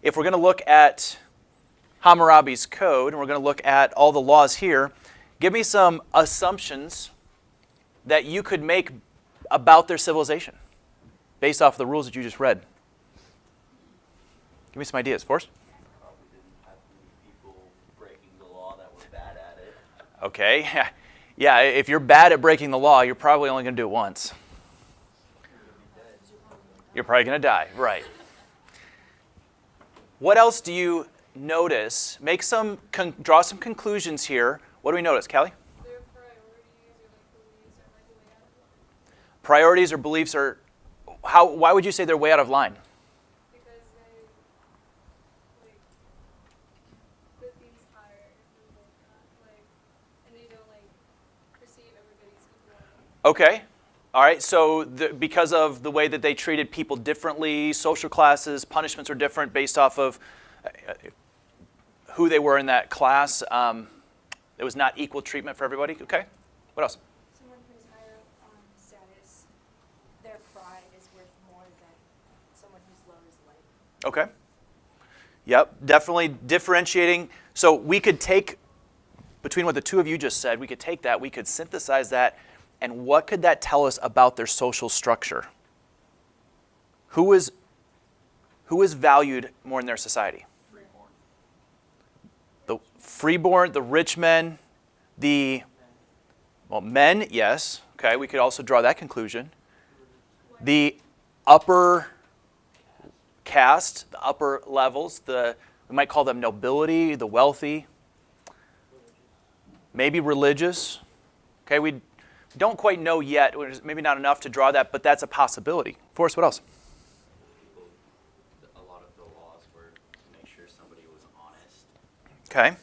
if we're going to look at Hammurabi's code, and we're going to look at all the laws here, give me some assumptions that you could make about their civilization based off of the rules that you just read. Give me some ideas. Forrest? Probably didn't have many people breaking the law that were bad at it. Okay. Yeah, if you're bad at breaking the law, you're probably only going to do it once. You're probably going to die. Right. What else do you notice? Draw some conclusions here. What do we notice, Callie? Their priorities or like beliefs are way out of line. Priorities or beliefs are, why would you say they're way out of line? Because they like put things higher and like and they don't like perceive everybody's equal. Okay. All right. So because of the way that they treated people differently, social classes, punishments are different based off of who they were in that class. It was not equal treatment for everybody. Okay. What else? Someone who's higher on status, their pride is worth more than someone who's low is light. Okay. Yep. Definitely differentiating. So we could take, between what the two of you just said, we could take that, we could synthesize that, and what could that tell us about their social structure? Who is valued more in their society? Freeborn. The freeborn, the rich men, men, yes. Okay, we could also draw that conclusion. The upper caste, the upper levels, we might call them nobility, the wealthy, maybe religious. Okay, we don't quite know yet. Maybe not enough to draw that, but that's a possibility. Forrest, what else? A lot of the laws were to make sure somebody was honest. Okay.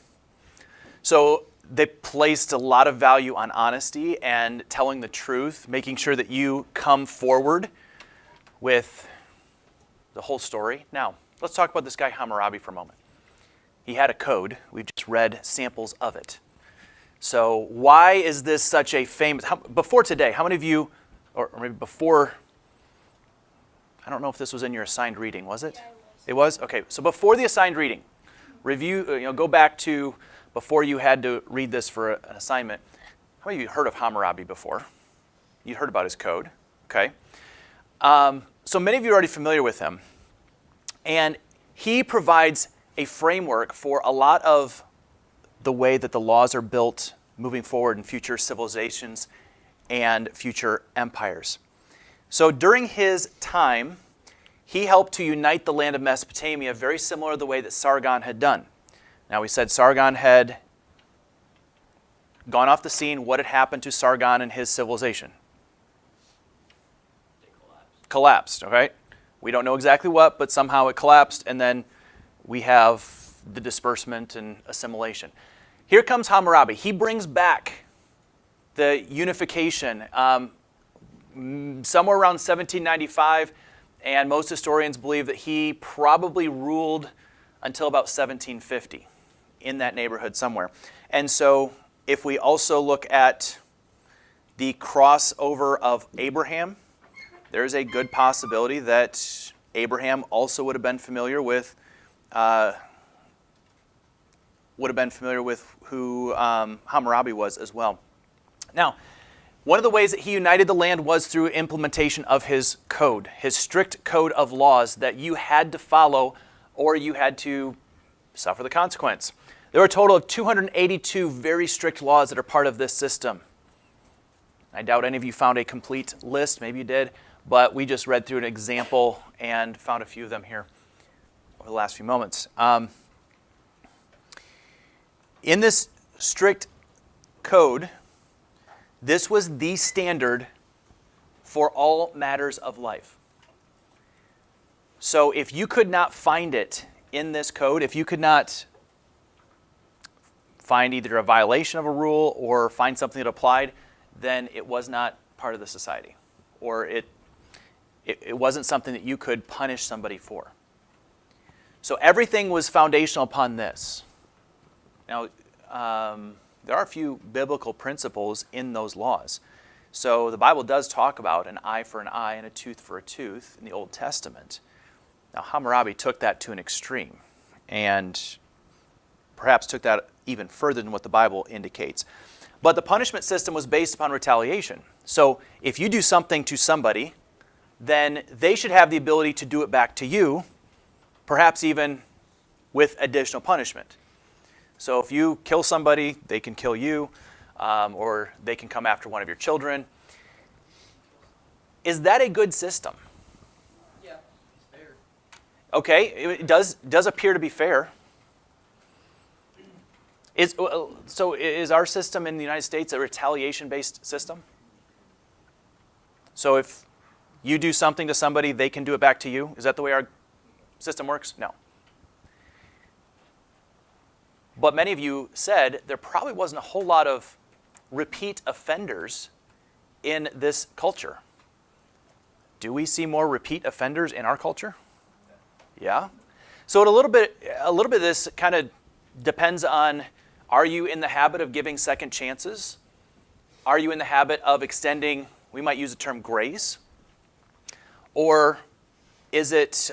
So they placed a lot of value on honesty and telling the truth, making sure that you come forward with the whole story. Now, let's talk about this guy Hammurabi for a moment. He had a code. We've just read samples of it. So why is this such a famous, before today, how many of you, or maybe before, I don't know if this was in your assigned reading, was it? Yeah, It was? Okay, so before the assigned reading, review, go back to before you had to read this for an assignment. How many of you heard of Hammurabi before? You heard about his code, okay? So many of you are already familiar with him. And he provides a framework for a lot of the way that the laws are built moving forward in future civilizations and future empires. So during his time, he helped to unite the land of Mesopotamia, very similar to the way that Sargon had done. Now, we said Sargon had gone off the scene. What had happened to Sargon and his civilization? They Collapsed, okay? We don't know exactly what, but somehow it collapsed, and then we have the disbursement and assimilation. Here comes Hammurabi. He brings back the unification somewhere around 1795, and most historians believe that he probably ruled until about 1750, in that neighborhood somewhere. And so if we also look at the crossover of Abraham, there's a good possibility that Abraham also would have been familiar with who Hammurabi was as well. Now, one of the ways that he united the land was through implementation of his code, his strict code of laws that you had to follow or you had to suffer the consequence. There were a total of 282 very strict laws that are part of this system. I doubt any of you found a complete list. Maybe you did, but we just read through an example and found a few of them here over the last few moments. In this strict code, this was the standard for all matters of life. So if you could not find it in this code, if you could not find either a violation of a rule or find something that applied, then it was not part of the society, or it wasn't something that you could punish somebody for. So everything was foundational upon this. Now, there are a few biblical principles in those laws. So the Bible does talk about an eye for an eye and a tooth for a tooth in the Old Testament. Now, Hammurabi took that to an extreme and perhaps took that even further than what the Bible indicates. But the punishment system was based upon retaliation. So if you do something to somebody, then they should have the ability to do it back to you, perhaps even with additional punishment. So if you kill somebody, they can kill you, or they can come after one of your children. Is that a good system? Yeah, it's fair. Okay, it does appear to be fair. So is our system in the United States a retaliation-based system? So if you do something to somebody, they can do it back to you? Is that the way our system works? No. But many of you said there probably wasn't a whole lot of repeat offenders in this culture. Do we see more repeat offenders in our culture? Yeah. So a little bit of this kind of depends on, are you in the habit of giving second chances? Are you in the habit of extending, we might use the term grace? Or is it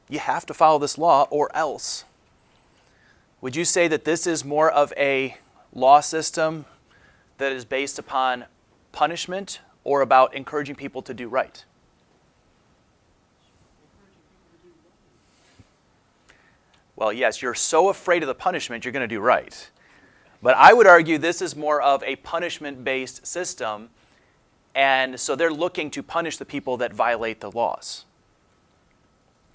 you have to follow this law or else? Would you say that this is more of a law system that is based upon punishment or about encouraging people to do right? Well, yes, you're so afraid of the punishment, you're going to do right. But I would argue this is more of a punishment-based system, and so they're looking to punish the people that violate the laws.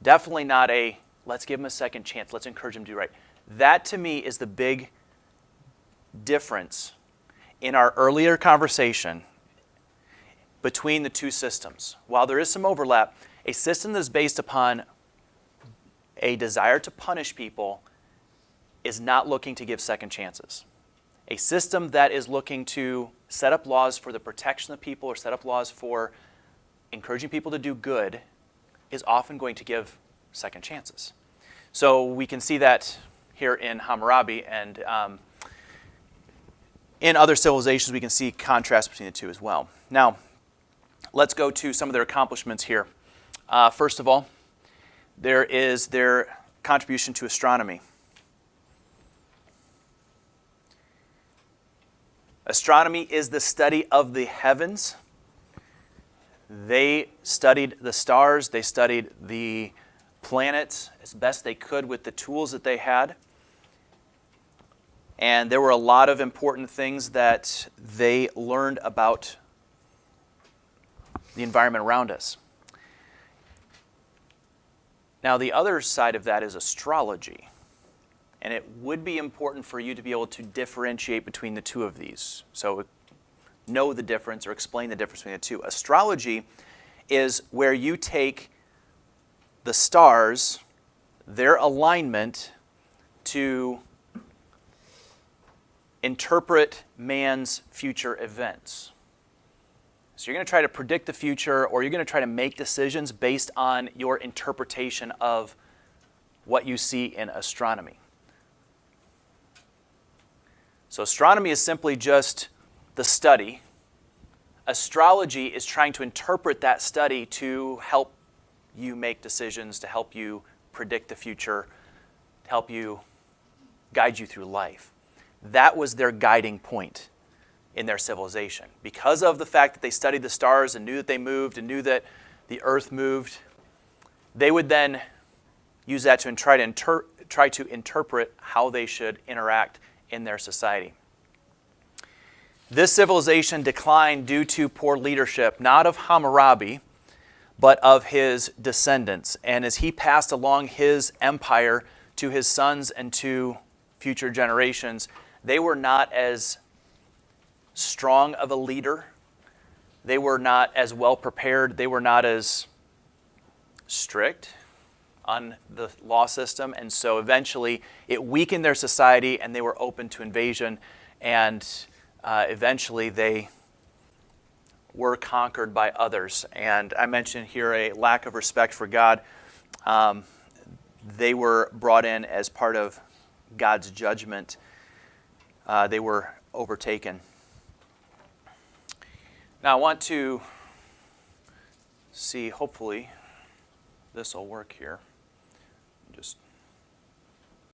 Definitely not a, let's give them a second chance, let's encourage them to do right. That, to me, is the big difference in our earlier conversation between the two systems. While there is some overlap, a system that is based upon a desire to punish people is not looking to give second chances. A system that is looking to set up laws for the protection of people or set up laws for encouraging people to do good is often going to give second chances. So we can see that here in Hammurabi, and in other civilizations we can see contrast between the two as well. Now, let's go to some of their accomplishments here. First of all, there is their contribution to astronomy. Astronomy is the study of the heavens. They studied the stars, they studied the planets as best they could with the tools that they had. And there were a lot of important things that they learned about the environment around us. Now, the other side of that is astrology. And it would be important for you to be able to differentiate between the two of these. So know the difference or explain the difference between the two. Astrology is where you take the stars, their alignment, to interpret man's future events. So you're going to try to predict the future, or you're going to try to make decisions based on your interpretation of what you see in astronomy. So astronomy is simply just the study. Astrology is trying to interpret that study to help you make decisions, to help you predict the future, to help you guide you through life. That was their guiding point in their civilization. Because of the fact that they studied the stars and knew that they moved and knew that the earth moved, they would then use that to try to interpret how they should interact in their society. This civilization declined due to poor leadership, not of Hammurabi, but of his descendants. And as he passed along his empire to his sons and to future generations, they were not as strong of a leader. They were not as well prepared. They were not as strict on the law system. And so eventually it weakened their society and they were open to invasion. And eventually they were conquered by others. And I mentioned here a lack of respect for God. They were brought in as part of God's judgment. They were overtaken. Now I want to see, hopefully this will work here.